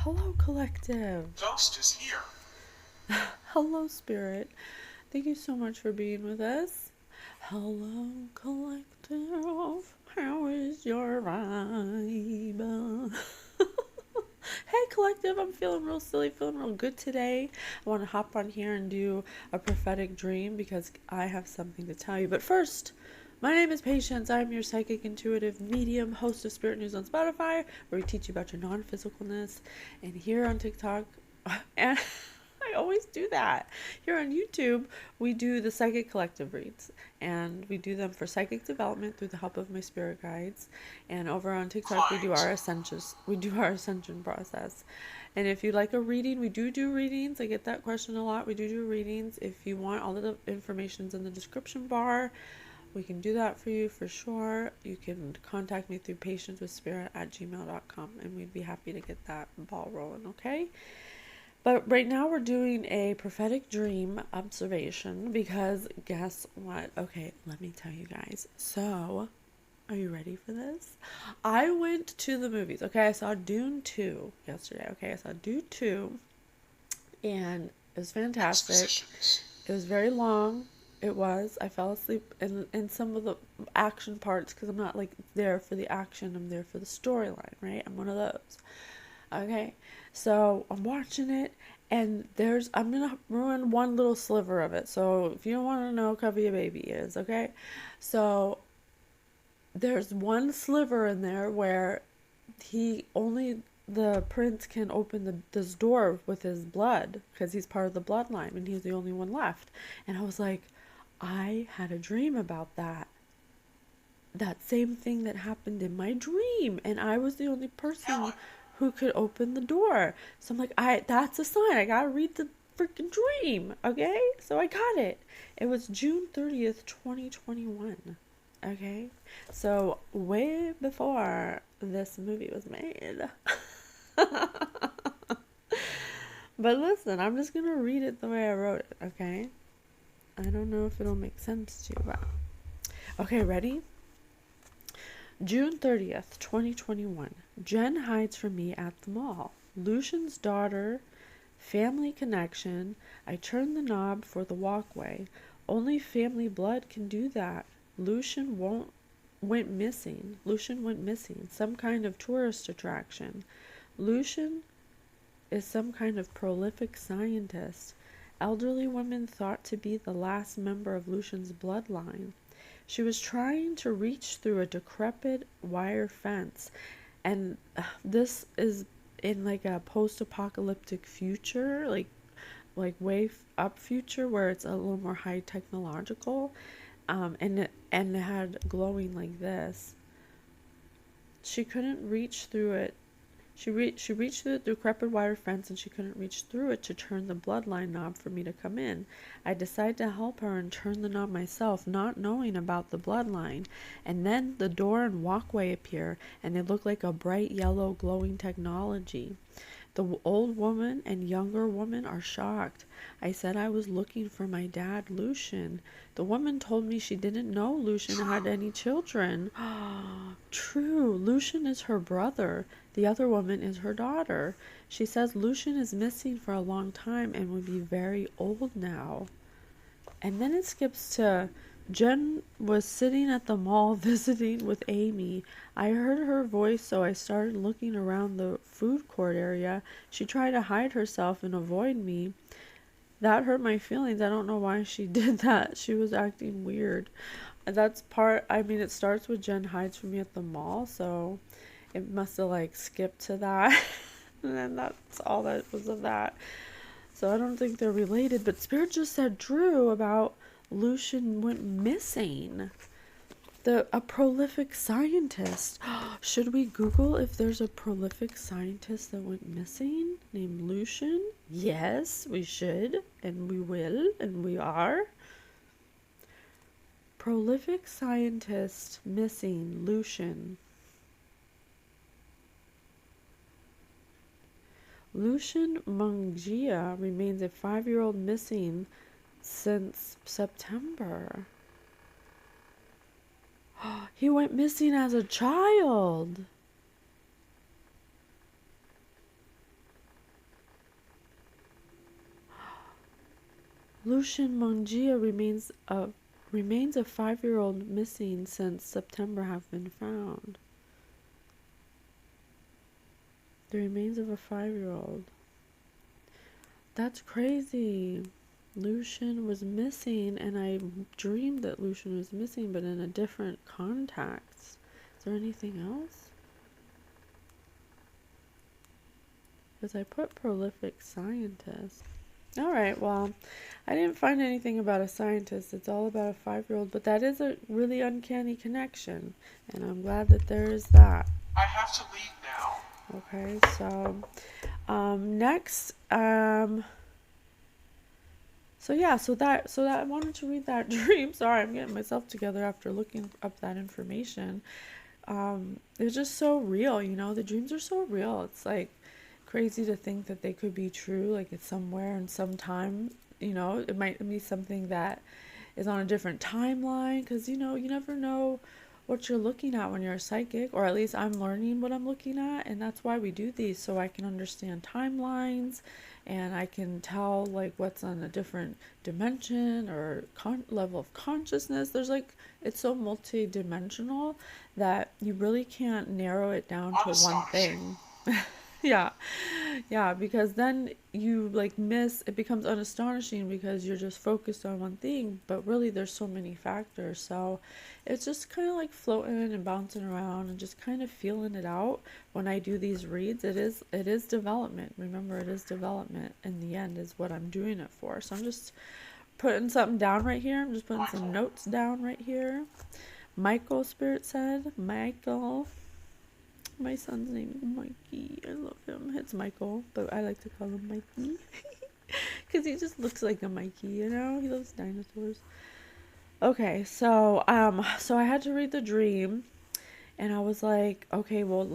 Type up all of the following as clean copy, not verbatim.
Hello, collective. Ghost is here. Hello, spirit. Thank you so much for being with us. Hello, collective. How is your vibe? Hey, collective. I'm feeling real silly, feeling real good today. I want to hop on here and do a prophetic dream because I have something to tell you. But first, my name is Patience. I'm your psychic intuitive medium, host of Spirit News on Spotify, where we teach you about your non-physicalness. And here on TikTok, and I always do that. Here on YouTube, we do the Psychic Collective reads, and we do them for psychic development through the help of my spirit guides. And over on TikTok, we do Quiet. our ascensions. We do our ascension process. And if you like a reading, we do readings. I get that question a lot. We do readings. If you want, all of the information's in the description bar. We can do that for you for sure. You can contact me through patientewithspirit@gmail.com, and we'd be happy to get that ball rolling, okay? But right now we're doing a prophetic dream observation because guess what? Okay, let me tell you guys. So, are you ready for this? I went to the movies. Okay, I saw Dune 2 yesterday. Okay, I saw Dune 2 and it was fantastic. Expositions. It was very long. It was. I fell asleep in some of the action parts because I'm not like there for the action. I'm there for the storyline, right? I'm one of those. Okay, so I'm watching it, and I'm gonna ruin one little sliver of it. So if you don't want to know, cover your baby ears, okay? So there's one sliver in there where the prince can open this door with his blood because he's part of the bloodline and he's the only one left. And I was like, I had a dream about that same thing that happened in my dream, and I was the only person Helen. who could open the door. So I'm like, that's a sign. I gotta read the freaking dream, okay? So I got it. It was June 30th, 2021. Okay? So way before this movie was made. But listen, I'm just gonna read it the way I wrote it, okay? I don't know if it'll make sense to you, but okay, ready? June 30th, 2021. Jen hides from me at the mall. Lucian's daughter, family connection. I turn the knob for the walkway. Only family blood can do that. Went missing. Lucian went missing. Some kind of tourist attraction. Lucian is some kind of prolific scientist. Elderly woman thought to be the last member of Lucian's bloodline. She was trying to reach through a decrepit wire fence, and this is in like a post-apocalyptic future, like way up future where it's a little more high technological, and it had glowing like this. She couldn't reach through it. She reached through the decrepit wire fence and she couldn't reach through it to turn the bloodline knob for me to come in. I decided to help her and turn the knob myself, not knowing about the bloodline. And then the door and walkway appear, and they look like a bright yellow glowing technology. The old woman and younger woman are shocked. I said I was looking for my dad, Lucian. The woman told me she didn't know Lucian had any children. True, Lucian is her brother. The other woman is her daughter. She says Lucian is missing for a long time and would be very old now. And then it skips to Jen was sitting at the mall visiting with Amy. I heard her voice, so I started looking around the food court area. She tried to hide herself and avoid me. That hurt my feelings. I don't know why she did that. She was acting weird. I mean, it starts with Jen hides from me at the mall, so it must have like skipped to that. And then that's all that was of that. So I don't think they're related, but Spirit just said Drew about Lucian went missing. A prolific scientist. Should we Google if there's a prolific scientist that went missing named Lucian? Yes, we should, and we will, and we are. Prolific scientist missing Lucian. Lucian Mungia remains a 5-year-old missing since September. He went missing as a child. Lucian Mongia remains of 5-year-old missing since September have been found. The remains of a 5-year-old. That's crazy. Lucian was missing, and I dreamed that Lucian was missing, but in a different context. Is there anything else? Because I put prolific scientist. Alright, well, I didn't find anything about a scientist. It's all about a 5-year-old, but that is a really uncanny connection, and I'm glad that there is that. I have to leave now. Okay, so next, so that I wanted to read that dream. Sorry, I'm getting myself together after looking up that information. It's just so real, you know. The dreams are so real. It's like crazy to think that they could be true. Like it's somewhere and sometime, you know, it might be something that is on a different timeline, because you know, you never know what you're looking at when you're a psychic, or at least I'm learning what I'm looking at, and that's why we do these, so I can understand timelines, and I can tell like what's on a different dimension or level of consciousness. There's like, it's so multi-dimensional that you really can't narrow it down to one thing. Yeah, yeah, because then you like miss, it becomes unastonishing because you're just focused on one thing, but really there's so many factors. So it's just kind of like floating and bouncing around and just kind of feeling it out. When I do these reads, it is development. Remember, it is development in the end is what I'm doing it for. So I'm just putting something down right here. I'm just putting some notes down right here. Michael, Spirit said. Michael. My son's name is Mikey. I love him. It's Michael, but I like to call him Mikey. Because he just looks like a Mikey, you know? He loves dinosaurs. Okay, so I had to read the dream, and I was like, okay, well,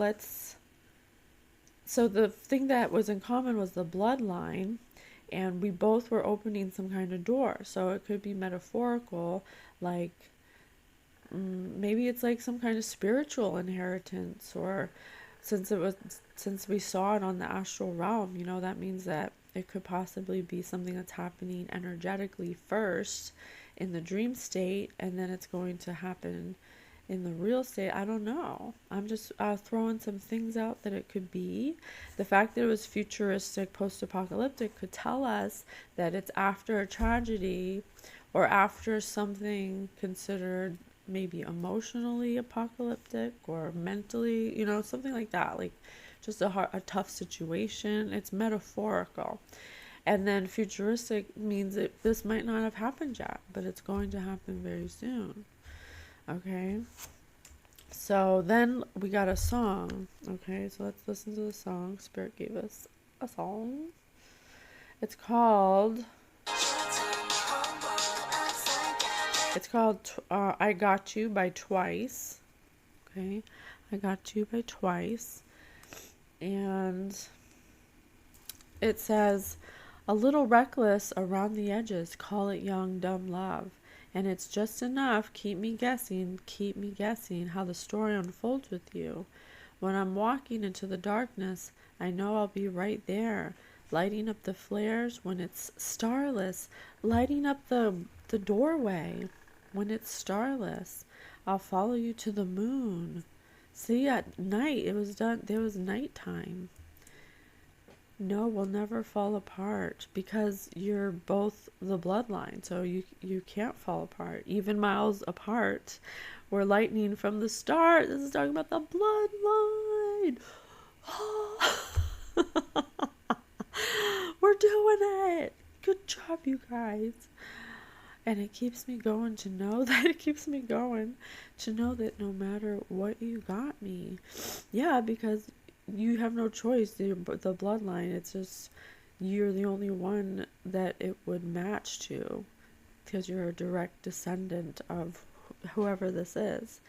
so the thing that was in common was the bloodline, and we both were opening some kind of door. So it could be metaphorical, like maybe it's like some kind of spiritual inheritance, or since we saw it on the astral realm, you know, that means that it could possibly be something that's happening energetically first in the dream state, and then it's going to happen in the real state. I don't know. I'm just throwing some things out that it could be. The fact that it was futuristic, post-apocalyptic could tell us that it's after a tragedy or after something considered maybe emotionally apocalyptic or mentally, you know, something like that, like just a tough situation. It's metaphorical. And then futuristic means that this might not have happened yet, but it's going to happen very soon. Okay, so then we got a song. Okay, so let's listen to the song. Spirit gave us a song. It's called I Got You by Twice. Okay, I Got You by Twice. And it says, a little reckless around the edges, call it young, dumb love. And it's just enough, keep me guessing how the story unfolds with you. When I'm walking into the darkness, I know I'll be right there, lighting up the flares when it's starless, lighting up the doorway when it's starless. I'll follow you to the moon. See, at night, there was nighttime. No, we'll never fall apart because you're both the bloodline, so you can't fall apart. Even miles apart, we're lightning from the start. This is talking about the bloodline. We're doing it. Good job, you guys. And it keeps me going to know that no matter what, you got me. Yeah, because you have no choice. The bloodline, it's just, you're the only one that it would match to, because you're a direct descendant of whoever this is.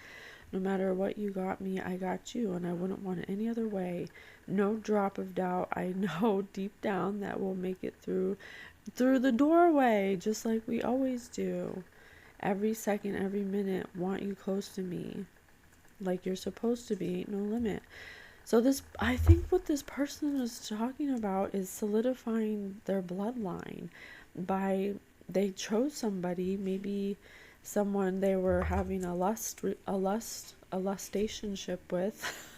No matter what, you got me, I got you, and I wouldn't want it any other way. No drop of doubt. I know deep down that we'll make it through the doorway, just like we always do. Every second, every minute, want you close to me, like you're supposed to be. Ain't no limit. So I think what this person is talking about is solidifying their bloodline by they chose somebody, maybe someone they were having a lustationship with.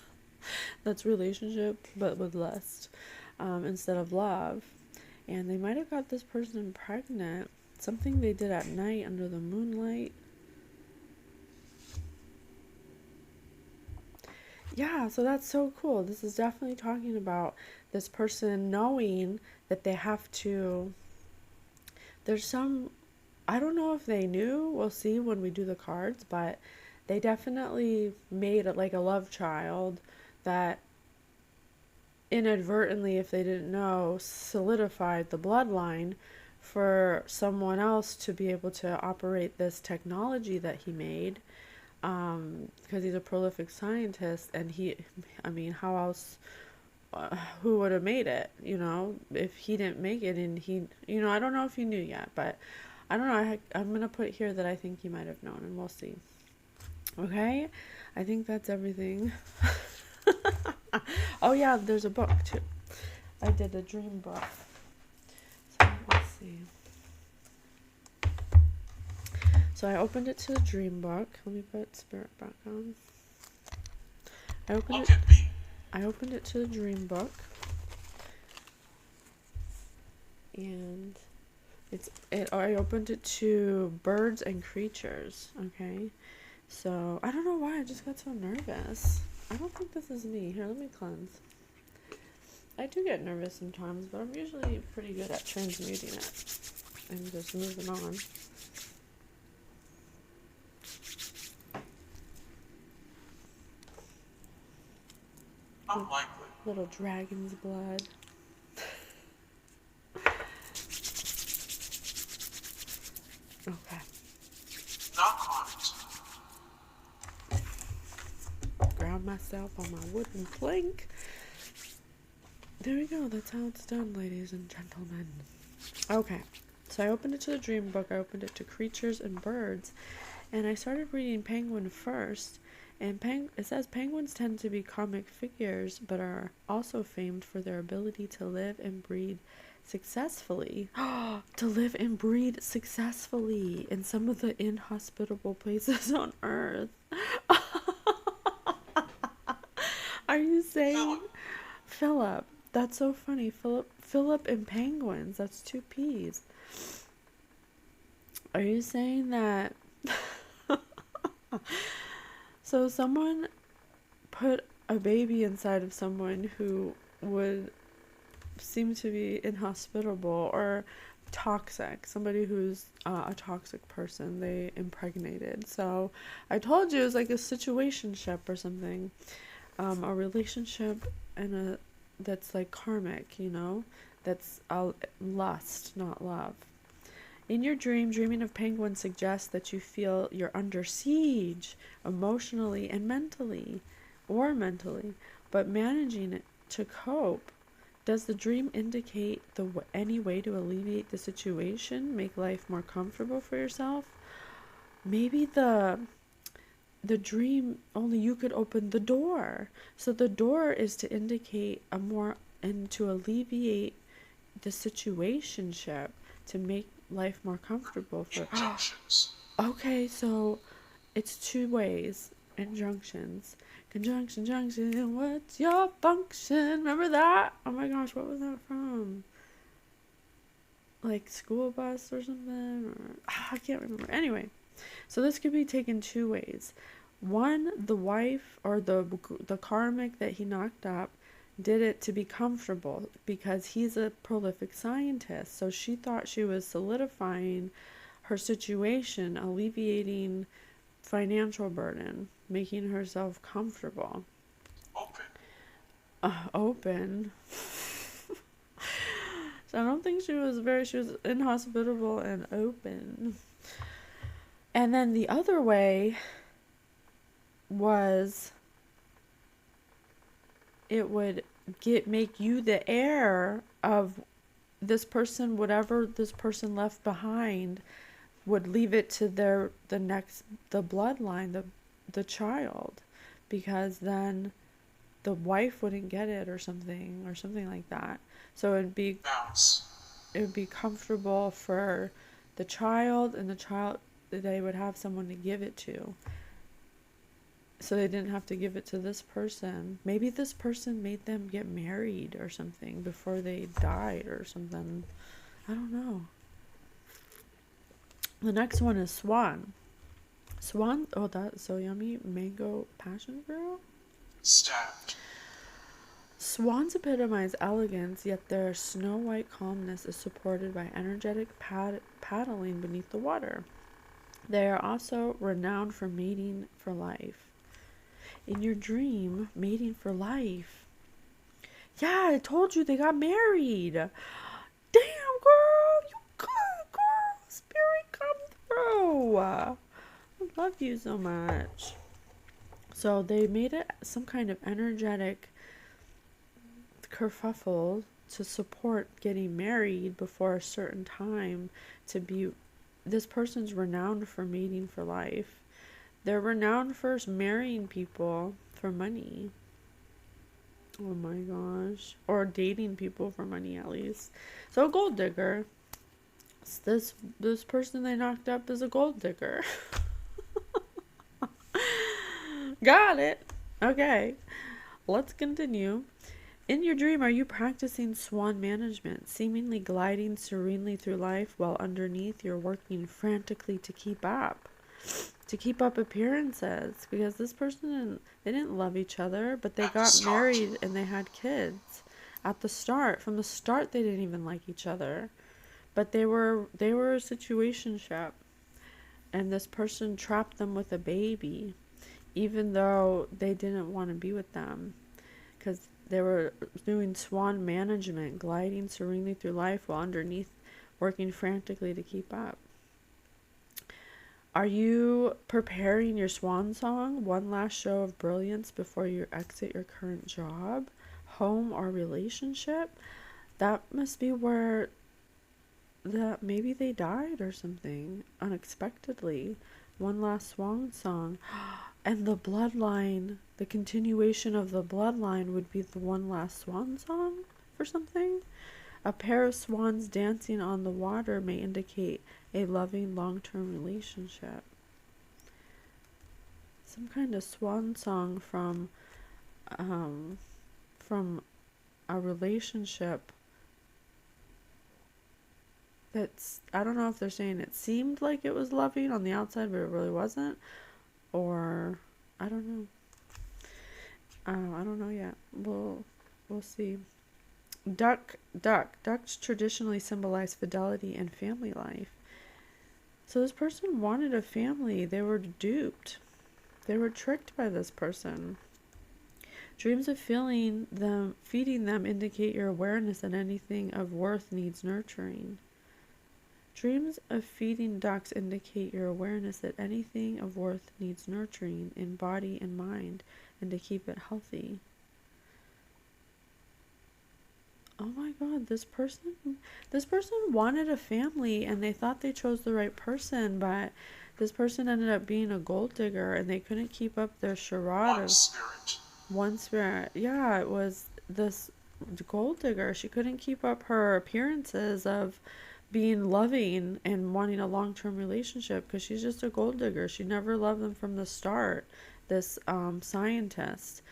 That's relationship, but with lust, instead of love. And they might have got this person pregnant. Something they did at night under the moonlight. Yeah, so that's so cool. This is definitely talking about this person knowing that they have to. There's some, I don't know if they knew, we'll see when we do the cards, but they definitely made it like a love child that inadvertently, if they didn't know, solidified the bloodline for someone else to be able to operate this technology that he made, because he's a prolific scientist. And I mean, how else, who would have made it, if he didn't make it? And I don't know if he knew yet, but I don't know. I'm going to put here that I think he might have known, and we'll see. Okay? I think that's everything. Oh yeah, there's a book too. I did a dream book. So let's see. So I opened it to the dream book. Let me put spirit back on. I opened it to the dream book. And I opened it to birds and creatures, okay? So, I don't know why I just got so nervous. I don't think this is me. Here, let me cleanse. I do get nervous sometimes, but I'm usually pretty good at transmuting it and just moving on. Unlikely. Little dragon's blood. Okay. Not quite. Ground myself on my wooden plank. There we go. That's how it's done, ladies and gentlemen. Okay. So I opened it to the dream book. I opened it to creatures and birds. And I started reading penguin first. And it says penguins tend to be comic figures, but are also famed for their ability to live and breed successfully. To live and breed successfully in some of the inhospitable places on Earth. Are you saying Philip? That's so funny. Philip and penguins. That's two P's. Are you saying that? So someone put a baby inside of someone who would seem to be inhospitable or toxic, somebody who's a toxic person they impregnated. So I told you it was like a situationship or something, a relationship that's like karmic, that's lust, not love. In your dream, dreaming of penguins suggests that you feel you're under siege emotionally and mentally, but managing it to cope. Does the dream indicate any way to alleviate the situation, make life more comfortable for yourself? Maybe the dream, only you could open the door. So the door is to indicate and to alleviate the situationship, to make life more comfortable for Injunctions. Okay, so it's two ways. Injunctions. Conjunction, junction, what's your function? Remember that? Oh my gosh, what was that from? Like school bus or something? Or I can't remember. Anyway, so this could be taken two ways. One, the wife or the karmic that he knocked up did it to be comfortable because he's a prolific scientist. So she thought she was solidifying her situation, alleviating financial burden, making herself comfortable. Open. So I don't think she was inhospitable and open. And then the other way was it would make you the heir of this person. Whatever this person left behind would leave it to the bloodline, the child, because then the wife wouldn't get it or something like that. So it would be comfortable for the child, and the child, they would have someone to give it to. So they didn't have to give it to this person. Maybe this person made them get married or something before they died or something. I don't know. The next one is swan. Swan, oh, that's so yummy. Mango passion fruit. Stabbed. Swans epitomize elegance, yet their snow-white calmness is supported by energetic paddling beneath the water. They are also renowned for mating for life. In your dream, mating for life. Yeah, I told you they got married. Damn, girl, you good, girl. Spirit, come through. I love you so much. So they made it some kind of energetic kerfuffle to support getting married before a certain time to be. This person's renowned for mating for life. They're renowned for marrying people for money. Oh my gosh. Or dating people for money, at least. So a gold digger. This person they knocked up is a gold digger. Got it. Okay. Let's continue. In your dream, are you practicing swan management, seemingly gliding serenely through life while underneath you're working frantically to keep up? To keep up appearances, because this person, they didn't love each other, but they got married and they had kids at the start. From the start, they didn't even like each other, but they were a situationship, and this person trapped them with a baby, even though they didn't want to be with them, because they were doing swan management, gliding serenely through life while underneath working frantically to keep up. Are you preparing your swan song, one last show of brilliance before you exit your current job, home, or relationship? That must be where maybe they died or something unexpectedly. One last swan song. And the bloodline, the continuation of the bloodline would be the one last swan song for something. A pair of swans dancing on the water may indicate a loving long-term relationship. Some kind of swan song from a relationship that's, I don't know if they're saying it seemed like it was loving on the outside, but it really wasn't, or I don't know. I don't know yet. We'll see. Ducks traditionally symbolize fidelity and family life. So this person wanted a family. They were duped. They were tricked by this person. Dreams of feeding them indicate your awareness that anything of worth needs nurturing. Dreams of feeding ducks indicate your awareness that anything of worth needs nurturing in body and mind, and to keep it healthy. Oh my god, this person wanted a family, and they thought they chose the right person, but this person ended up being a gold digger, and they couldn't keep up their charade of one spirit. Yeah, it was this gold digger. She couldn't keep up her appearances of being loving and wanting a long-term relationship, because she's just a gold digger. She never loved them from the start. This scientist,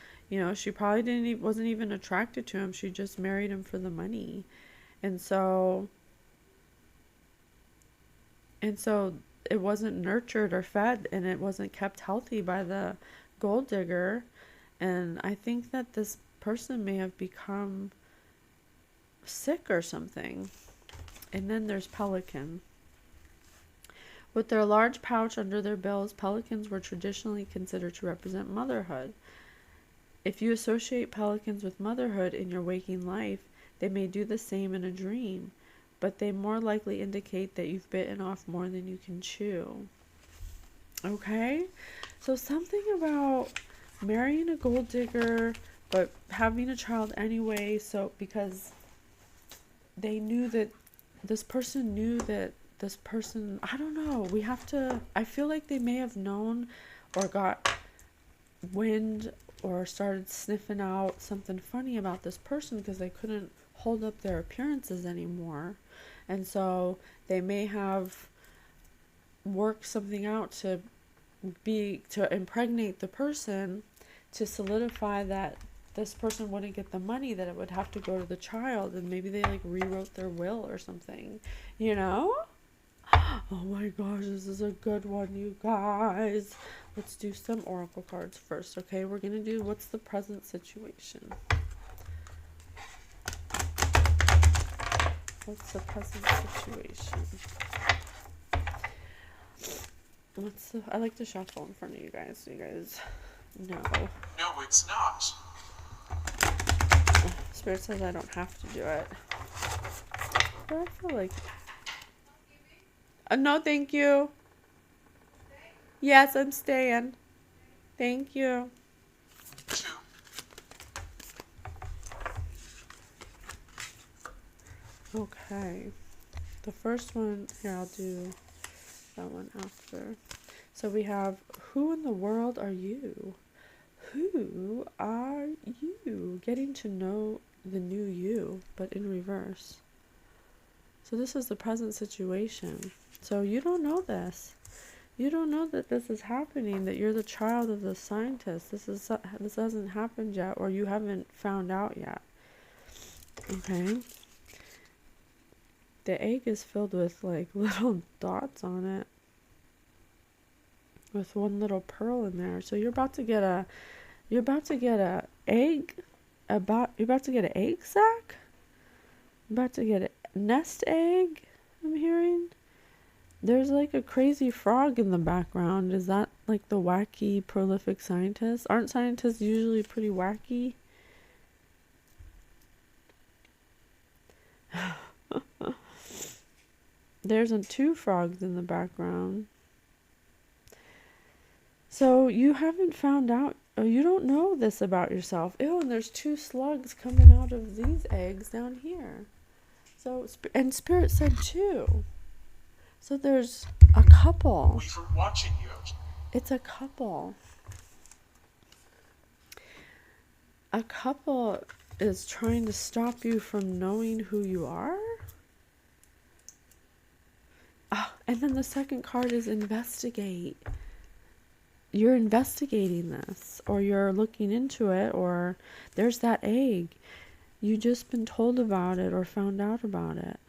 she probably wasn't even attracted to him. She just married him for the money. And so it wasn't nurtured or fed, and it wasn't kept healthy by the gold digger. And I think that this person may have become sick or something. And then there's pelican. With their large pouch under their bills, pelicans were traditionally considered to represent motherhood. If you associate pelicans with motherhood in your waking life, they may do the same in a dream, but they more likely indicate that you've bitten off more than you can chew. Okay? So something about marrying a gold digger, but having a child anyway, because they knew that this person I don't know, I feel like they may have known or got wind or started sniffing out something funny about this person, because they couldn't hold up their appearances anymore. And so they may have work something out to impregnate the person, to solidify that this person wouldn't get the money, that it would have to go to the child, and maybe they like rewrote their will or something, you know? Oh my gosh, this is a good one, you guys. Let's do some oracle cards first, okay? We're gonna do what's the present situation. What's the present situation? I like to shuffle in front of you guys so you guys know. No, it's not. Spirit says I don't have to do it. But I feel like... no, thank you. Yes, I'm staying. Thank you. 2. Okay. The first one, here, I'll do that one after. So we have, who in the world are you? Who are you? Getting to know the new you, but in reverse. So this is the present situation. So you don't know this. You don't know that this is happening, that you're the child of the scientist. This hasn't happened yet, or you haven't found out yet. Okay? The egg is filled with like little dots on it, with one little pearl in there. So you're about to get an egg sac? About to get a nest egg, I'm hearing. There's like a crazy frog in the background. Is that like the wacky, prolific scientist? Aren't scientists usually pretty wacky? There's 2 frogs in the background. So you haven't found out, or you don't know this about yourself. Ew, and there's 2 slugs coming out of these eggs down here. So, and Spirit said 2. So there's a couple. We were watching you. It's a couple. A couple is trying to stop you from knowing who you are. And then the second card is investigate. You're investigating this, or you're looking into it, or there's that egg. You just been told about it or found out about it.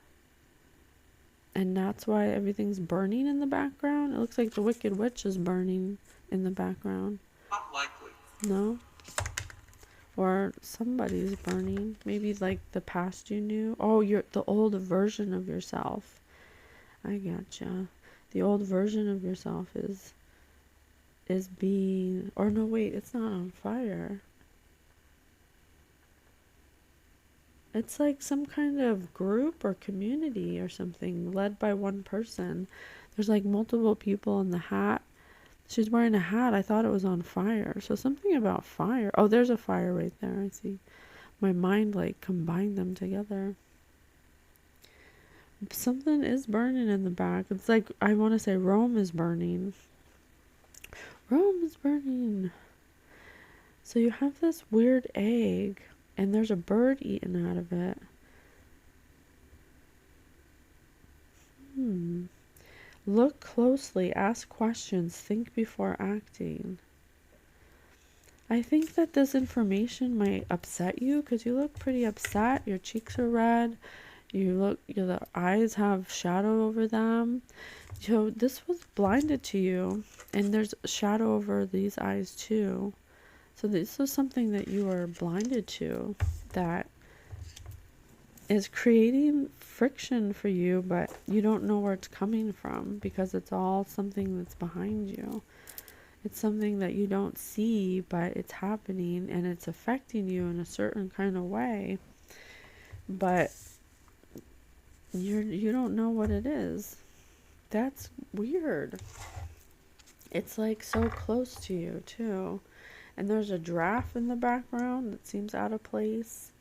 And that's why everything's burning in the background. It looks like the Wicked Witch is burning in the background. Not likely. No? Or somebody's burning. Maybe like the past you knew. Oh, you're the old version of yourself. I gotcha. The old version of yourself is being, or no, wait, it's not on fire. It's like some kind of group or community or something led by one person. There's like multiple people in the hat. She's wearing a hat. I thought it was on fire. So something about fire. Oh, there's a fire right there. I see. My mind like combined them together. Something is burning in the back. It's like, I want to say Rome is burning. Rome is burning. So you have this weird egg, and there's a bird eating out of it. Look closely, ask questions, think before acting. I think that this information might upset you, because you look pretty upset. Your cheeks are red. The eyes have shadow over them. So this was blinded to you, and there's a shadow over these eyes too. So this was something that you were blinded to, that is creating friction for you, but you don't know where it's coming from, because it's all something that's behind you. It's something that you don't see, but it's happening, and it's affecting you in a certain kind of way. But you don't know what it is. That's weird. It's like so close to you too. And there's a giraffe in the background that seems out of place.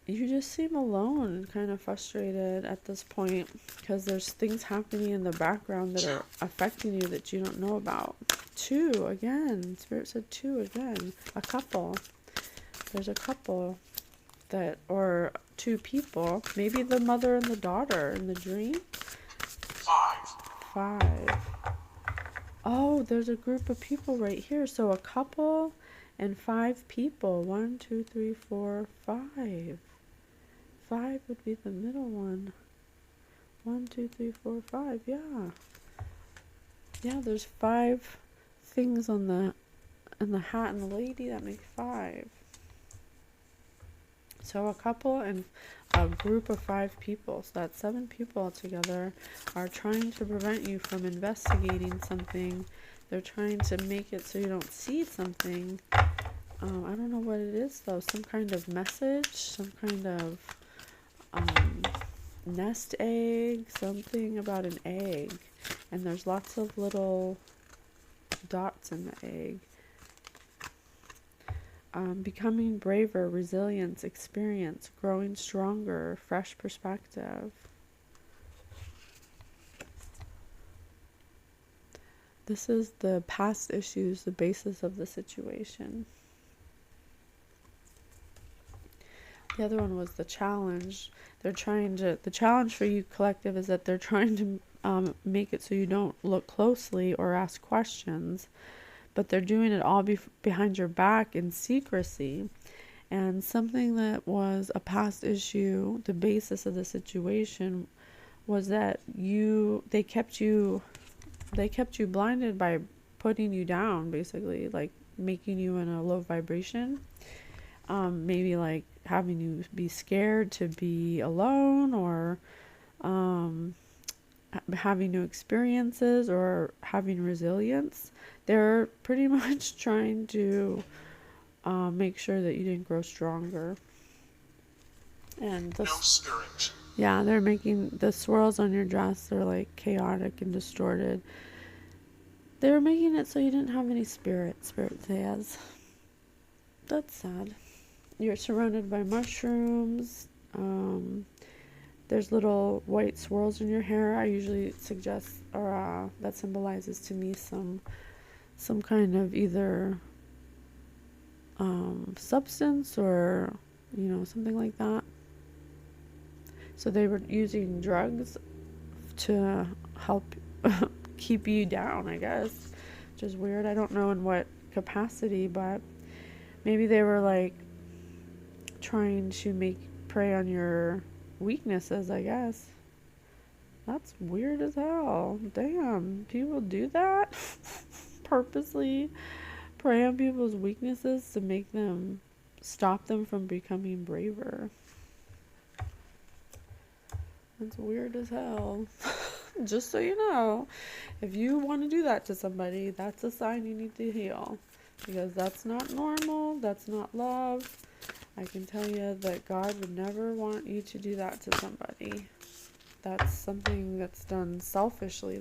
You just seem alone and kind of frustrated at this point, because there's things happening in the background that are affecting you that you don't know about. 2 again. Spirit said 2 again. A couple. There's a couple or 2 people. Maybe the mother and the daughter in the dream. 5. Oh, there's a group of people right here. So a couple and 5 people. 1, 2, 3, 4, 5. 5 would be the middle one. 1, 2, 3, 4, 5. Yeah. Yeah, there's 5 things on the hat and the lady. That makes 5. So a couple and a group of 5 people, so that's 7 people altogether, are trying to prevent you from investigating something. They're trying to make it so you don't see something. I don't know what it is though. Some kind of message, some kind of nest egg, something about an egg. And there's lots of little dots in the egg. Becoming braver, resilience, experience, growing stronger, fresh perspective. This is the past issues, the basis of the situation. The other one was the challenge. The challenge for you collective is that they're trying to make it so you don't look closely or ask questions, but they're doing it all behind your back in secrecy. And something that was a past issue, the basis of the situation, was that they kept you blinded by putting you down, basically, like making you in a low vibration. Maybe like having you be scared to be alone, or having new experiences, or having resilience. They're pretty much trying to make sure that you didn't grow stronger. And No spirit. Yeah, they're making the swirls on your dress, they're like chaotic and distorted. They were making it so you didn't have any spirit says. That's sad. You're surrounded by mushrooms. There's little white swirls in your hair. I usually suggest, or that symbolizes to me some kind of either substance, or something like that. So they were using drugs to help keep you down, I guess, which is weird. I don't know in what capacity, but maybe they were like trying to prey on your weaknesses, I guess. That's weird as hell. Damn, people do that? Purposely prey on people's weaknesses to stop them from becoming braver. That's weird as hell. Just so you know, if you want to do that to somebody, that's a sign you need to heal, because that's not normal. That's not love. I can tell you that God would never want you to do that to somebody. That's something that's done selfishly.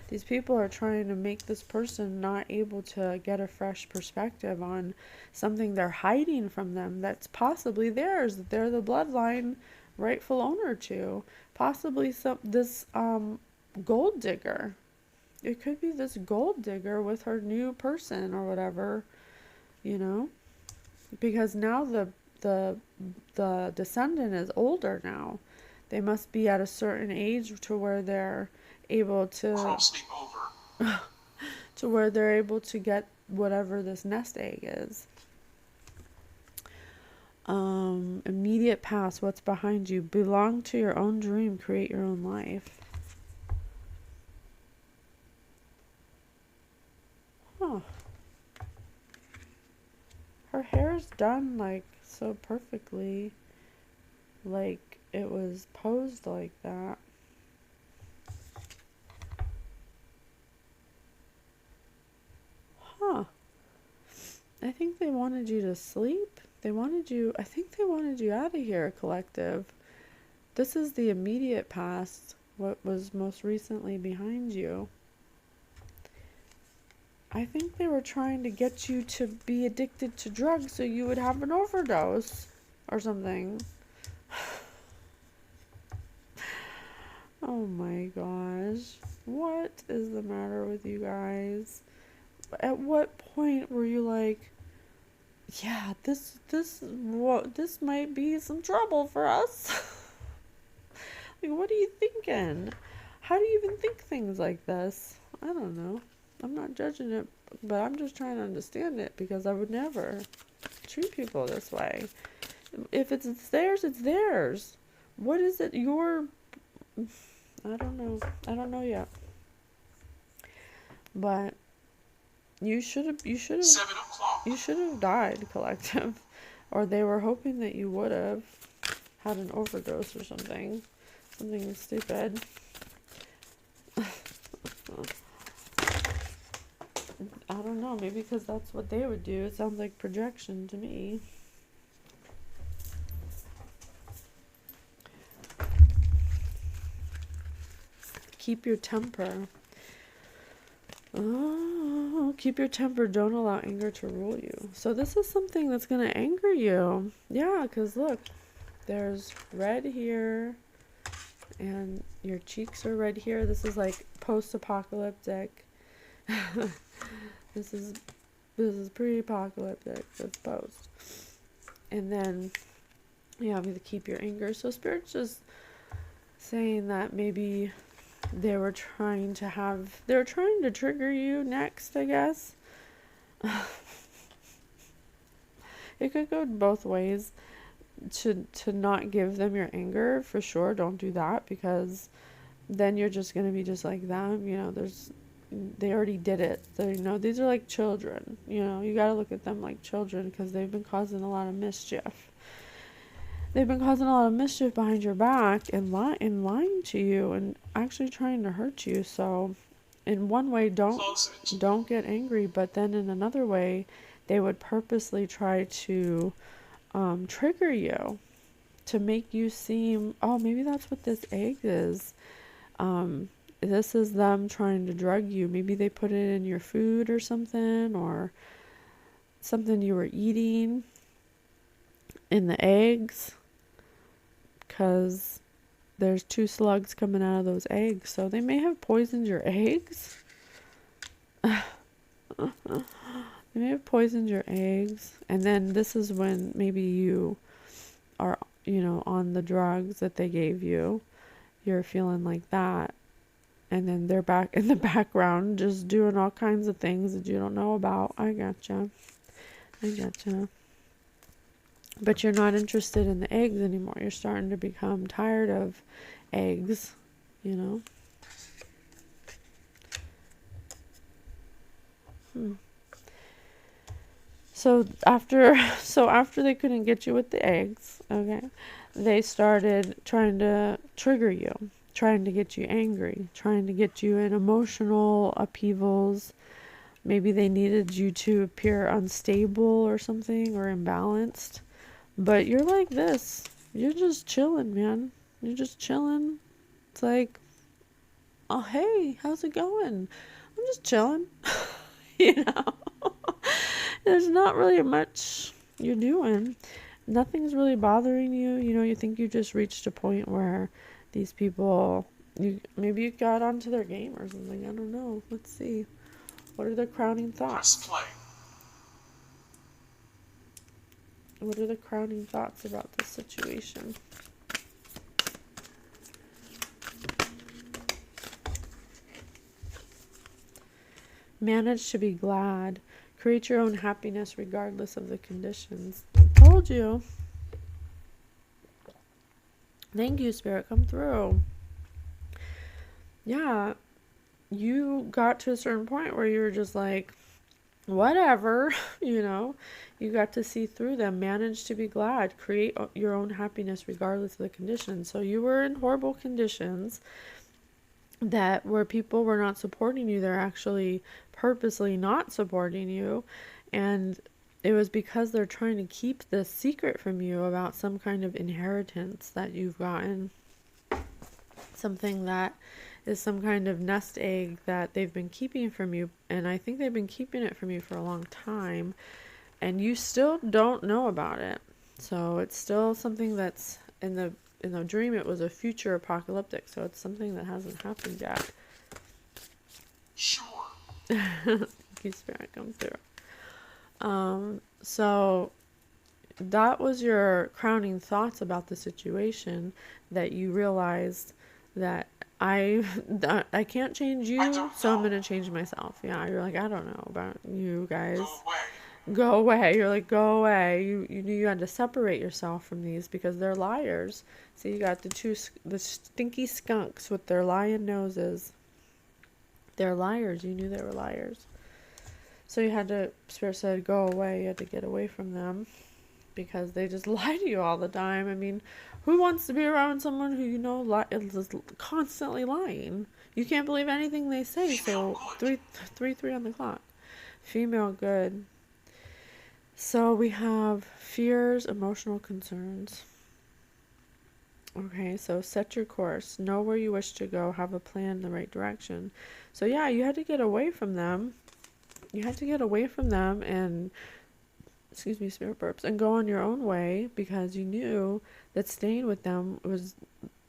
These people are trying to make this person not able to get a fresh perspective on something they're hiding from them that's possibly theirs, that they're the bloodline rightful owner to. Possibly this gold digger. It could be this gold digger with her new person or whatever, because now the descendant is older now. They must be at a certain age to where they're able to Crossing over. to where they're able to get whatever this nest egg is. Immediate past, what's behind you. Belong to your own dream, create your own life. Huh. Her hair's done like so perfectly, like it was posed like that. Huh. I think they wanted you to sleep. I think they wanted you out of here, collective. This is the immediate past, what was most recently behind you. I think they were trying to get you to be addicted to drugs so you would have an overdose or something. Oh my gosh. What is the matter with you guys? At what point were you like, yeah, this might be some trouble for us? Like, what are you thinking? how do you even think things like this? I don't know. I'm not judging it, but I'm just trying to understand it, because I would never treat people this way. If it's theirs, it's theirs. What is it? I don't know. I don't know yet. But you should have 7 o'clock. you should have died, collective. Or they were hoping that you would have had an overdose or something. Something stupid. I don't know, maybe because that's what they would do. It sounds like projection to me. Keep your temper. Oh, keep your temper. Don't allow anger to rule you. So this is something that's going to anger you. Yeah, because look, there's red here, and your cheeks are red here. This is like post-apocalyptic. This is pre-apocalyptic. That's post. And then you have to keep your anger. So Spirit's just saying that maybe they were trying to trigger you next, I guess. It could go both ways. To not give them your anger, for sure. Don't do that, because then you're just gonna be just like them. They already did it. So, these are like children. You gotta look at them like children, because they've been causing a lot of mischief. They've been causing a lot of mischief behind your back, and lying to you, and actually trying to hurt you. So in one way, don't get angry, but then in another way, they would purposely try to trigger you, to make you seem, oh, maybe that's what this egg is. This is them trying to drug you. Maybe they put it in your food or something you were eating, in the eggs, because there's 2 slugs coming out of those eggs. So they may have poisoned your eggs. They may have poisoned your eggs. And then this is when maybe you are, on the drugs that they gave you. You're feeling like that. And then they're back in the background just doing all kinds of things that you don't know about. I gotcha. But you're not interested in the eggs anymore. You're starting to become tired of eggs, So after they couldn't get you with the eggs, okay, they started trying to trigger you, trying to get you angry, trying to get you in emotional upheavals. Maybe they needed you to appear unstable or something, or imbalanced. But you're like this. You're just chilling, man. You're just chilling. It's like, oh, hey, how's it going? I'm just chilling. There's not really much you're doing. Nothing's really bothering you. You think you just reached a point where these people, maybe you got onto their game or something. I don't know. Let's see. What are the crowning thoughts? Press play. What are the crowning thoughts about this situation? Manage to be glad. Create your own happiness regardless of the conditions. Told you. Thank you, Spirit. Come through. Yeah. You got to a certain point where you were just like, whatever, you got to see through them. Manage to be glad. Create your own happiness regardless of the conditions. So you were in horrible conditions where people were not supporting you. They're actually purposely not supporting you, and it was because they're trying to keep the secret from you about some kind of inheritance that you've gotten, something that is some kind of nest egg that they've been keeping from you. And I think they've been keeping it from you for a long time, and you still don't know about it. So it's still something that's in the dream. It was a future apocalyptic, so it's something that hasn't happened yet. Sure. You Spirit, come through. So that was your crowning thoughts about the situation, that you realized that I can't change I you, don't so I'm know. gonna change myself. Yeah, you're like, I don't know about you Go guys. away. Go away. You're like, go away. You knew you had to separate yourself from these because they're liars. So you got the stinky skunks with their lying noses. They're liars. You knew they were liars. So you had to, Spirit said, go away. You had to get away from them because they just lie to you all the time. I mean, who wants to be around someone who is just constantly lying? You can't believe anything they say. Female So good. three on the clock. Female good. So we have fears, emotional concerns. Okay, so set your course. Know where you wish to go. Have a plan in the right direction. So yeah, you had to get away from them. You had to get away from them and, excuse me, spirit burps, and go on your own way because you knew that staying with them was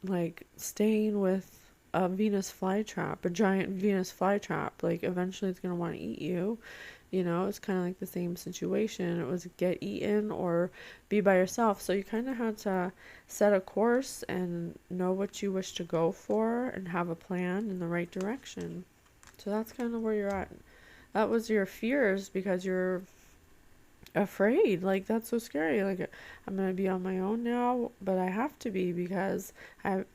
like staying with a Venus flytrap, a giant Venus flytrap. Like eventually it's going to want to eat you. It's kind of like the same situation. It was get eaten or be by yourself. So you kind of had to set a course and know what you wish to go for and have a plan in the right direction. So that's kind of where you're at. That was your fears because you're afraid. Like, that's so scary. Like, I'm going to be on my own now, but I have to be because I've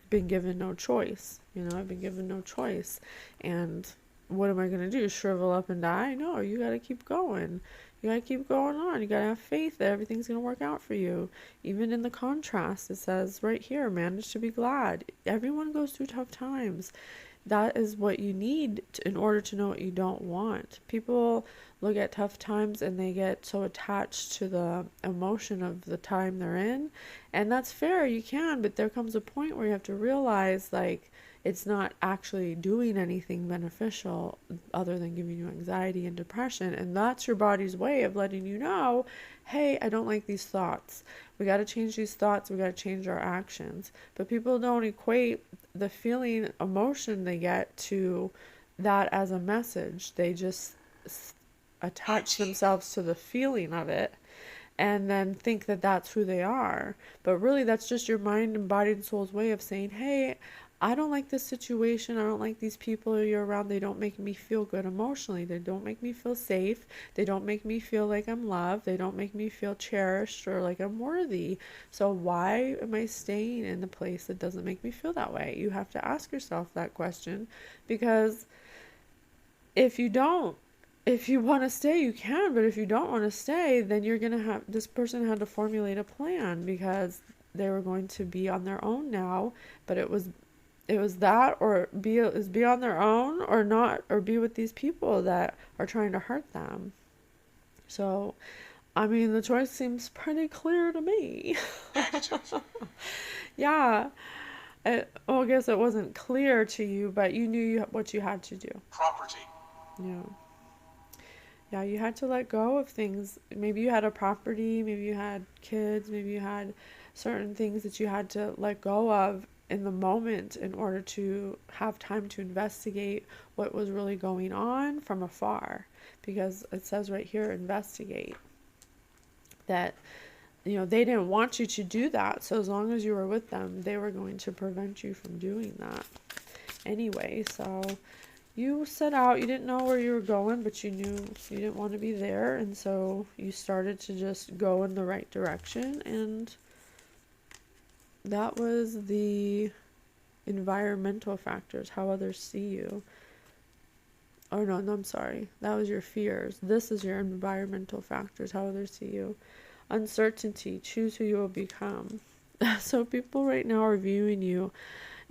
been given no choice. I've been given no choice. And what am I going to do? Shrivel up and die? No, you got to keep going. You got to keep going on. You got to have faith that everything's going to work out for you. Even in the contrast, it says right here, manage to be glad. Everyone goes through tough times. That is what you need in order to know what you don't want. People look at tough times and they get so attached to the emotion of the time they're in. And that's fair, you can, but there comes a point where you have to realize, like, it's not actually doing anything beneficial other than giving you anxiety and depression. And that's your body's way of letting you know, hey, I don't like these thoughts. We got to change these thoughts. We got to change our actions. But people don't equate the feeling, emotion they get to that as a message. They just attach themselves to the feeling of it and then think that that's who they are. But really, that's just your mind and body and soul's way of saying, hey, I don't like this situation. I don't like these people you're around. They don't make me feel good emotionally. They don't make me feel safe. They don't make me feel like I'm loved. They don't make me feel cherished or like I'm worthy. So why am I staying in the place that doesn't make me feel that way? You have to ask yourself that question, because if you don't, if you want to stay, you can, but if you don't want to stay, then you're going to have, this person had to formulate a plan because they were going to be on their own now, but it was that, or be on their own, or not, or be with these people that are trying to hurt them. So, I mean, the choice seems pretty clear to me. Negative. Yeah. Well, I guess it wasn't clear to you, but you knew what you had to do. Property. Yeah. Yeah, you had to let go of things. Maybe you had a property, maybe you had kids, maybe you had certain things that you had to let go of in the moment in order to have time to investigate what was really going on from afar. Because it says right here, investigate. That, they didn't want you to do that. So as long as you were with them, they were going to prevent you from doing that. Anyway, so you set out, you didn't know where you were going, but you knew you didn't want to be there. And so you started to just go in the right direction. And that was the environmental factors, how others see you. Oh, no, I'm sorry. That was your fears. This is your environmental factors, how others see you. Uncertainty, choose who you will become. So people right now are viewing you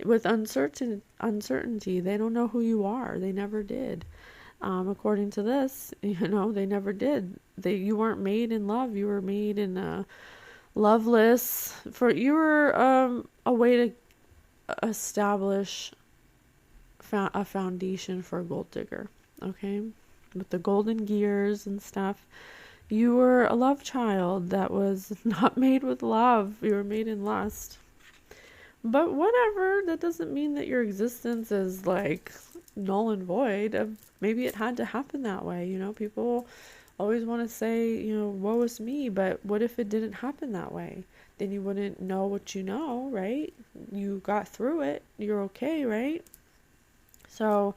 with uncertainty. They don't know who you are. They never did. According to this, they never did. You weren't made in love. You were made in a loveless. You were a way to establish a foundation for a gold digger. Okay, with the golden gears and stuff. You were a love child that was not made with love. You were made in lust. But whatever, that doesn't mean that your existence is like null and void. Maybe it had to happen that way. People always want to say, woe is me, but what if it didn't happen that way? Then you wouldn't know what you know, right? You got through it. You're okay, right? So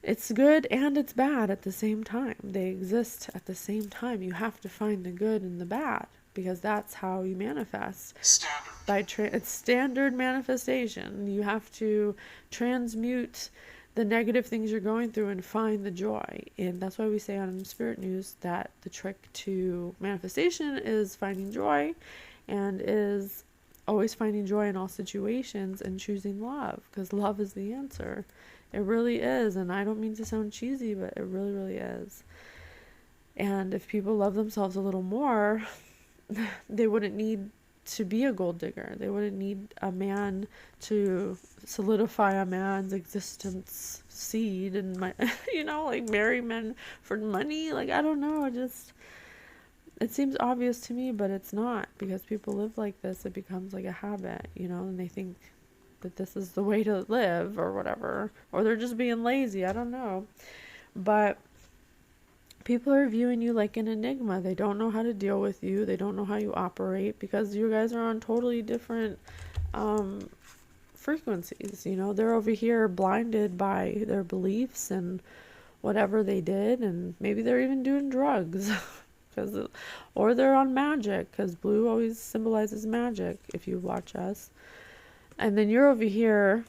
it's good and it's bad at the same time. They exist at the same time. You have to find the good and the bad because that's how you manifest. Standard. It's standard manifestation. You have to transmute the negative things you're going through and find the joy. And that's why we say on Spirit News that the trick to manifestation is finding joy, and is always finding joy in all situations and choosing love, because love is the answer. It really is. And I don't mean to sound cheesy, but it really, really is. And if people love themselves a little more, they wouldn't need to be a gold digger. They wouldn't need a man to solidify a man's existence seed and like marry men for money. Like, I don't know. It seems obvious to me, but it's not, because people live like this. It becomes like a habit, and they think that this is the way to live or whatever, or they're just being lazy. I don't know. But people are viewing you like an enigma. They don't know how to deal with you. They don't know how you operate, because you guys are on totally different frequencies. They're over here blinded by their beliefs and whatever they did, and maybe they're even doing drugs or they're on magic, because blue always symbolizes magic if you watch us. And then you're over here,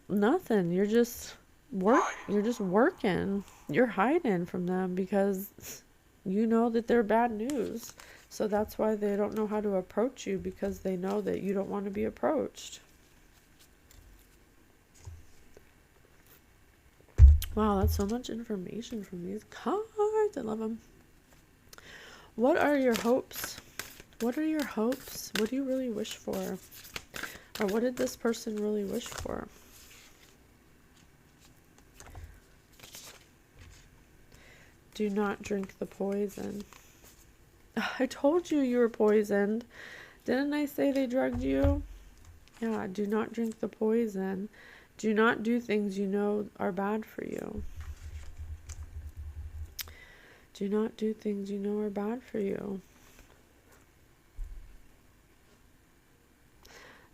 nothing. You're just working. You're hiding from them because you know that they're bad news. So that's why they don't know how to approach you, because they know that you don't want to be approached. Wow, that's so much information from these cards. I love them. What are your hopes? What are your hopes? What do you really wish for? Or what did this person really wish for? Do not drink the poison. I told you were poisoned. Didn't I say they drugged you? Yeah, do not drink the poison. Do not do things you know are bad for you. Do not do things you know are bad for you.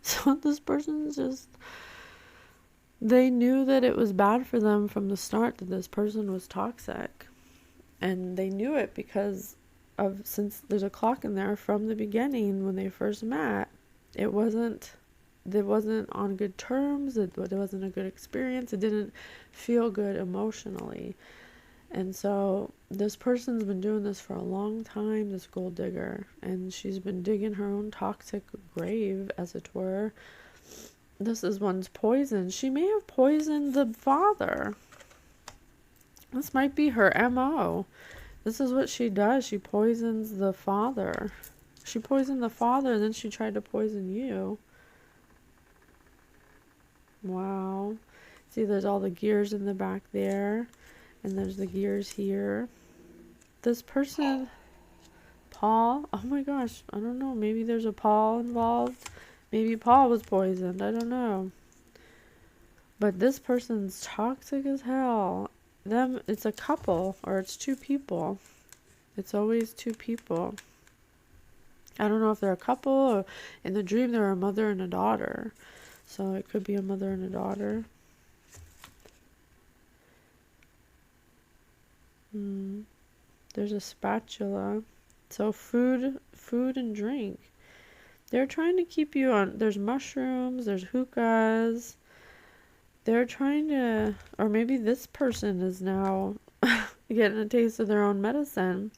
So this person's just, they knew that it was bad for them from the start, that this person was toxic. And they knew it because since there's a clock in there, from the beginning when they first met, it wasn't on good terms. It wasn't a good experience. It didn't feel good emotionally. And so this person's been doing this for a long time, this gold digger, and she's been digging her own toxic grave, as it were. This is one's poison. She may have poisoned the father. This might be her MO. This is what she does. She poisons the father. She poisoned the father, and then she tried to poison you. Wow. See, there's all the gears in the back there. And there's the gears here. This person, Paul, oh my gosh, I don't know. Maybe there's a Paul involved. Maybe Paul was poisoned. I don't know. But this person's toxic as hell. It's a couple, or it's two people. It's always two people. I don't know if they're a couple, or in the dream they're a mother and a daughter. So it could be a mother and a daughter. There's a spatula. So food and drink. They're trying to keep you on. There's mushrooms, there's hookahs. They're trying to, or maybe this person is now getting a taste of their own medicine.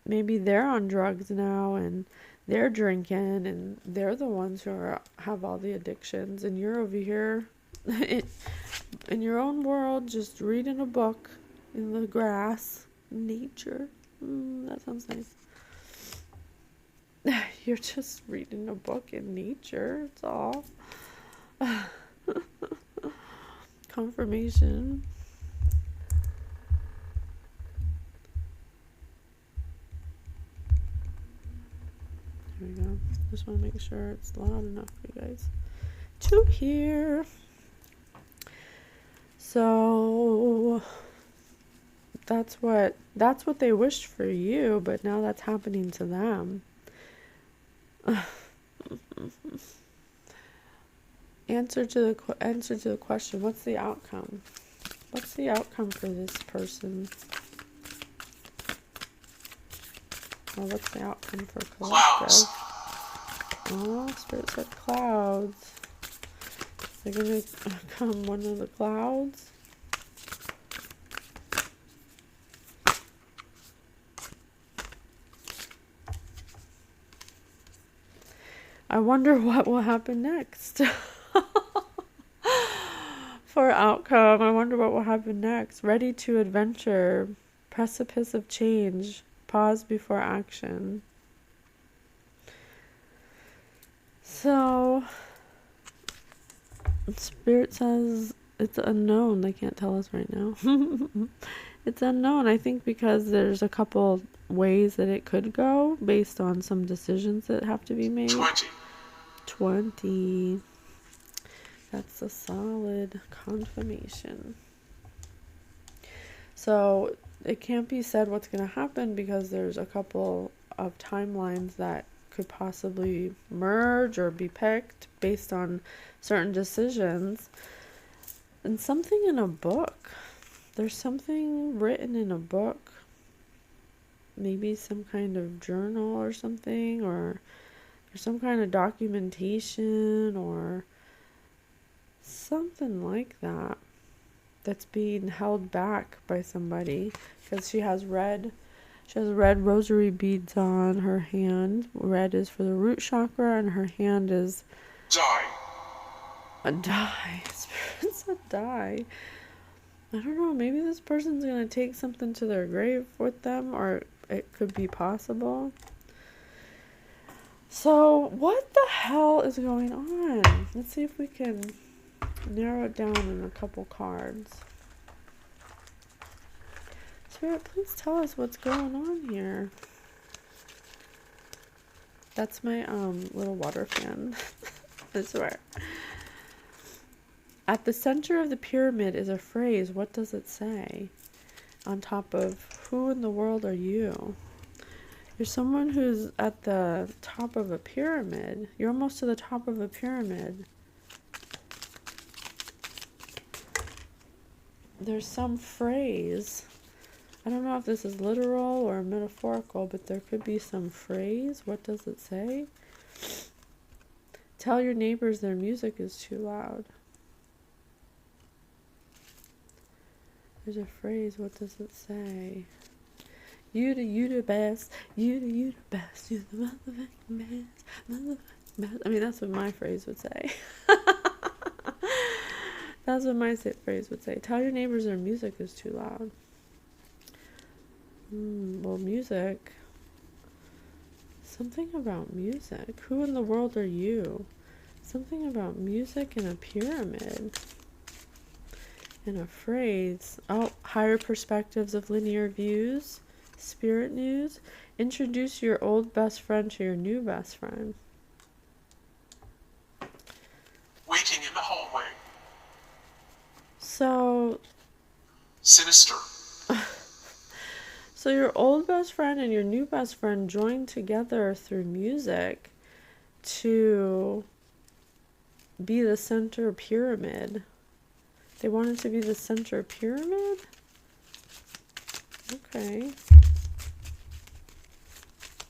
Maybe they're on drugs now, and they're drinking, and they're the ones who have all the addictions, and you're over here in your own world, just reading a book in the grass, nature. That sounds nice. You're just reading a book in nature. It's all confirmation. There we go. Just want to make sure it's loud enough for you guys to hear. So that's what they wished for you, but now that's happening to them. Answer to the question, what's the outcome? What's the outcome for this person? Or what's the outcome for collective? Clouds. Oh, Spirit said clouds. They're gonna come one of the clouds. I wonder what will happen next. For outcome, I wonder what will happen next. Ready to adventure. Precipice of change. Pause before action. So, Spirit says it's unknown. They can't tell us right now. It's unknown, I think, because there's a couple ways that it could go based on some decisions that have to be made. 20. That's a solid confirmation. So it can't be said what's going to happen because there's a couple of timelines that could possibly merge or be picked based on certain decisions. And something in a book. There's something written in a book. Maybe some kind of journal or something, or some kind of documentation or something like that that's being held back by somebody, because she has red rosary beads on her hand. Red is for the root chakra, and her hand is Die. a die. Spirit's a die. I don't know, maybe this person's gonna take something to their grave with them, or it could be possible. So what the hell is going on? Let's see if we can narrow it down in a couple cards. Spirit, please tell us what's going on here. That's my little water fan. I swear. At the center of the pyramid is a phrase. What does it say? On top of, who in the world are you? You're someone who's at the top of a pyramid. You're almost to the top of a pyramid. There's some phrase. I don't know if this is literal or metaphorical, but there could be some phrase. What does it say? Tell your neighbors their music is too loud. There's a phrase. What does it say? You the best. You the best. You the motherfucking best. Motherfucking best. I mean, that's what my phrase would say. That's what my phrase would say. Tell your neighbors their music is too loud. Well, music. Something about music. Who in the world are you? Something about music and a pyramid. And a phrase. Oh, higher perspectives of linear views. Spirit news. Introduce your old best friend to your new best friend. Waiting in the hallway. So, Sinister. so your old best friend and your new best friend joined together through music to be the center pyramid. They wanted to be the center pyramid? Okay.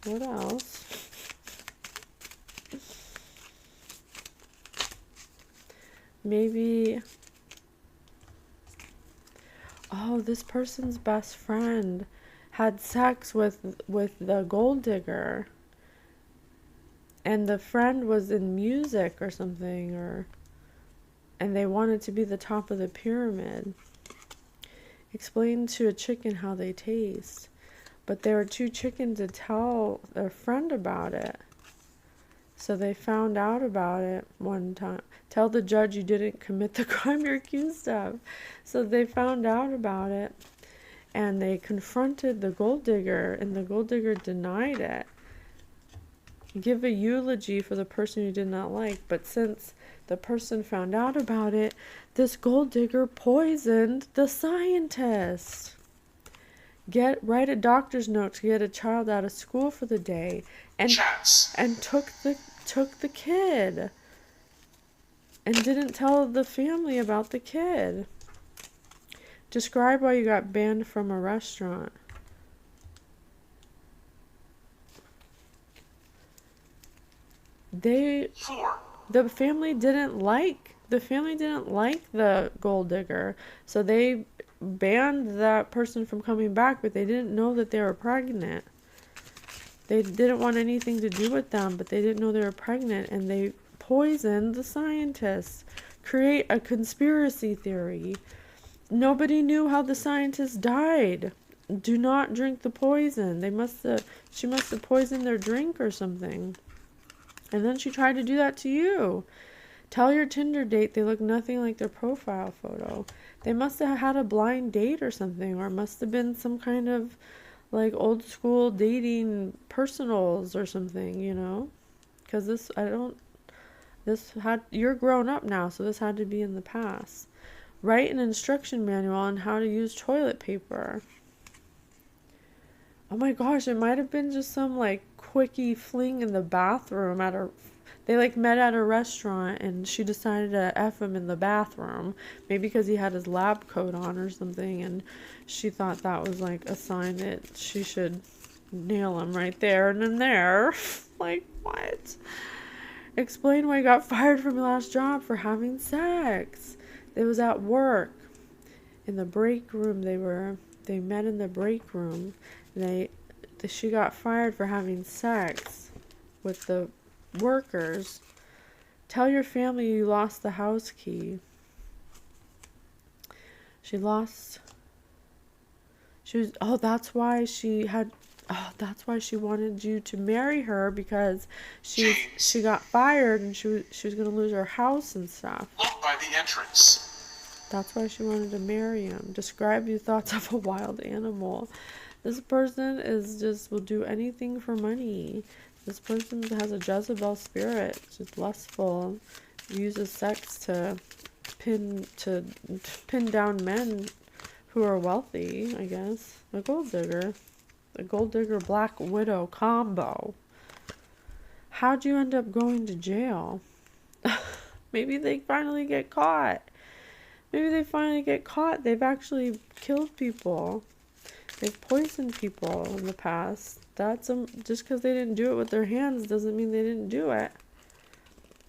What else? Maybe... Oh, this person's best friend had sex with the gold digger. And the friend was in music or something, and they wanted to be the top of the pyramid. Explain to a chicken how they taste. But they were too chicken to tell their friend about it. So they found out about it one time. Tell the judge you didn't commit the crime you're accused of. So they found out about it, and they confronted the gold digger, and the gold digger denied it. Give a eulogy for the person you did not like, but since the person found out about it, this gold digger poisoned the scientist. Write a doctor's note to get a child out of school for the day, and chance, took the kid, and didn't tell the family about the kid. Describe why you got banned from a restaurant. The family didn't like the gold digger, so they banned that person from coming back, but they didn't know that they were pregnant. They didn't want anything to do with them, but they didn't know they were pregnant, and they poisoned the scientists. Create a conspiracy theory. Nobody knew how the scientists died. Do not drink the poison. She must have poisoned their drink or something. And then she tried to do that to you. Tell your Tinder date they look nothing like their profile photo. They must have had a blind date or something, or must have been some kind of like old school dating personals or something, you know? Because you're grown up now, so this had to be in the past. Write an instruction manual on how to use toilet paper. Oh my gosh, it might have been just some like quickie fling in the bathroom they like met at a restaurant and she decided to F him in the bathroom. Maybe because he had his lab coat on or something, and she thought that was like a sign that she should nail him right there and then there. Like, what? Explain why you got fired from your last job for having sex. It was at work. In the break room they met in the break room. She got fired for having sex with the workers. Tell your family you lost the house key. That's why she wanted you to marry her, because she got fired and she was going to lose her house and stuff. Look by the entrance. That's why she wanted to marry him. Describe your thoughts of a wild animal. This person will do anything for money. This person has a Jezebel spirit. She's lustful. Uses sex to pin down men who are wealthy, I guess. A gold digger. A gold digger black widow combo. How'd you end up going to jail? Maybe they finally get caught. They've actually killed people. They've poisoned people in the past. Just because they didn't do it with their hands doesn't mean they didn't do it.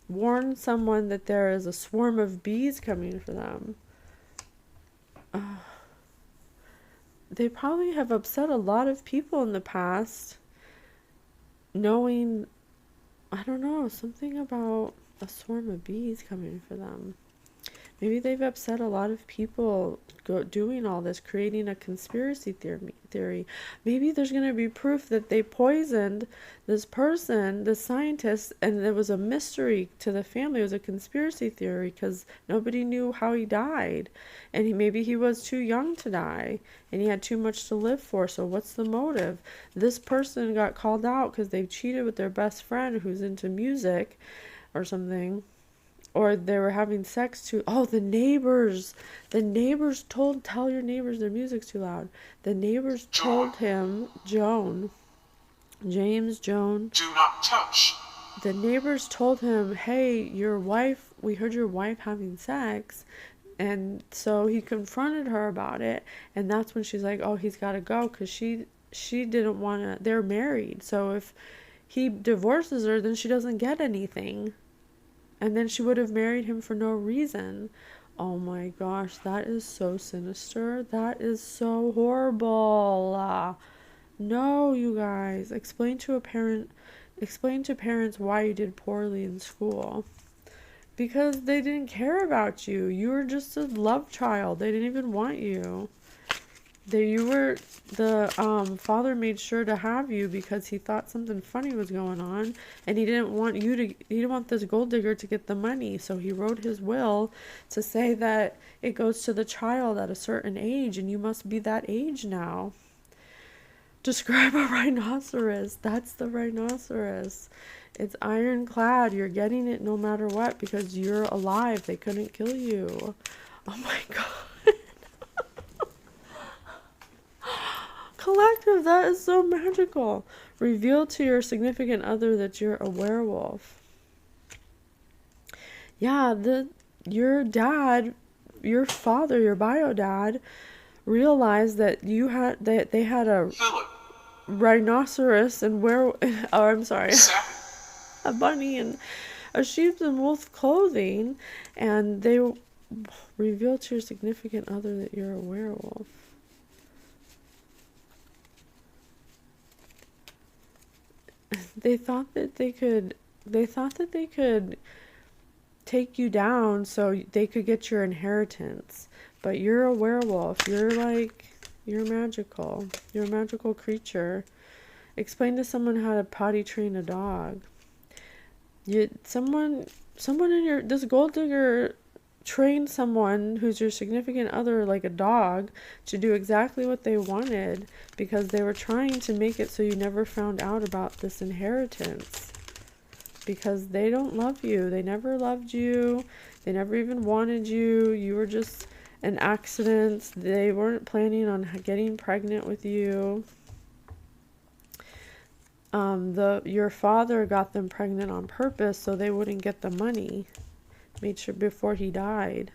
Warn someone that there is a swarm of bees coming for them. They probably have upset a lot of people in the past, knowing, I don't know, something about a swarm of bees coming for them. Maybe they've upset a lot of people doing all this, creating a conspiracy theory. Maybe there's going to be proof that they poisoned this person, the scientist, and there was a mystery to the family. It was a conspiracy theory because nobody knew how he died. And maybe he was too young to die, and he had too much to live for. So what's the motive? This person got called out because they cheated with their best friend who's into music or something. Or they were having sex too. Oh, the neighbors. Tell your neighbors their music's too loud. The neighbors told him, James, Joan. Do not touch. The neighbors told him, hey, we heard your wife having sex. And so he confronted her about it. And that's when she's like, oh, he's got to go. Because she didn't want to, they're married. So if he divorces her, then she doesn't get anything. And then she would have married him for no reason. Oh my gosh, that is so sinister. That is so horrible. No, you guys. Explain to parents why you did poorly in school. Because they didn't care about you. You were just a love child. They didn't even want you. The father made sure to have you because he thought something funny was going on, and he didn't want this gold digger to get the money, so he wrote his will to say that it goes to the child at a certain age, and you must be that age now. Describe a rhinoceros. That's the rhinoceros. It's ironclad. You're getting it no matter what because you're alive. They couldn't kill you. Oh my god. Collective, that is so magical. Reveal to your significant other that you're a werewolf. Yeah, your dad, your father, your bio dad, realized that they had a Philip, rhinoceros and oh, I'm sorry, Sammy, a bunny and a sheep and wolf clothing, and they revealed to your significant other that you're a werewolf. They thought that they could take you down so they could get your inheritance. But you're a werewolf. You're magical. You're a magical creature. Explain to someone how to potty train a dog. Someone in this gold digger trained someone who's your significant other like a dog to do exactly what they wanted because they were trying to make it so you never found out about this inheritance. Because they don't love you. They never loved you. They never even wanted you. You were just an accident. They weren't planning on getting pregnant with you. Your father got them pregnant on purpose so they wouldn't get the money. Made sure before he died.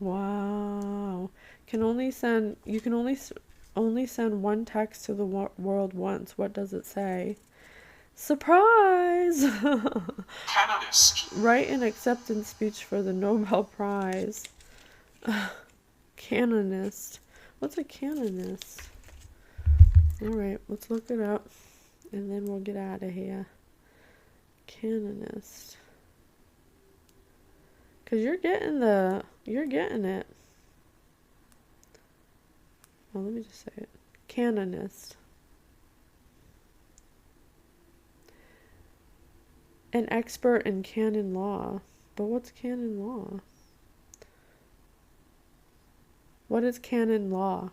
Wow. You can only send one text to the world once. What does it say? Surprise! canonist, Write an acceptance speech for the Nobel Prize. Canonist. What's a canonist? Alright, let's look it up and then we'll get out of here. Canonist. Because you're getting it. Well, let me just say it. Canonist. An expert in canon law. But what's canon law? What is canon law?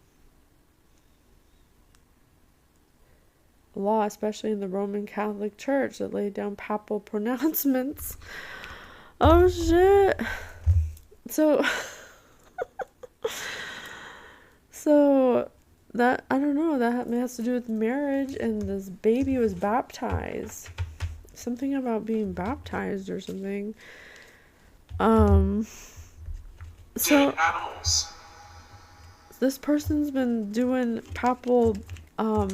Law, especially in the Roman Catholic Church, that laid down papal pronouncements. Oh shit. So that, I don't know, that has to do with marriage, and this baby was baptized. Something about being baptized or something. So dead animals, this person's been doing papal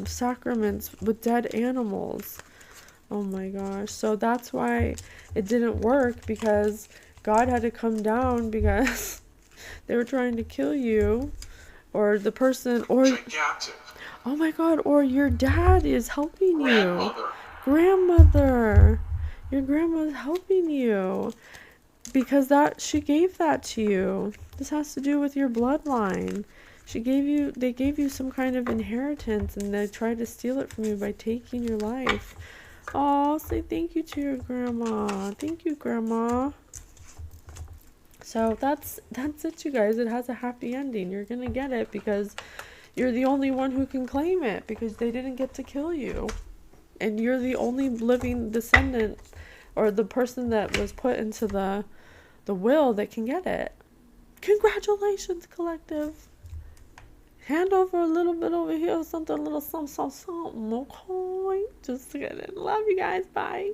sacraments with dead animals. Oh my gosh. So that's why it didn't work, because God had to come down because they were trying to kill you, or the person, or gigantic, oh my god, or your dad is helping you. grandmother, Your grandma's helping you because she gave that to you. This has to do with your bloodline. They gave you some kind of inheritance, and they tried to steal it from you by taking your life. Oh, say thank you to your grandma. Thank you, grandma. So that's it, you guys. It has a happy ending. You're gonna get it because you're the only one who can claim it, because they didn't get to kill you. And you're the only living descendant, or the person that was put into the will, that can get it. Congratulations, collective. Hand over a little bit over here, something, a little something, okay? Just kidding. Love you guys. Bye.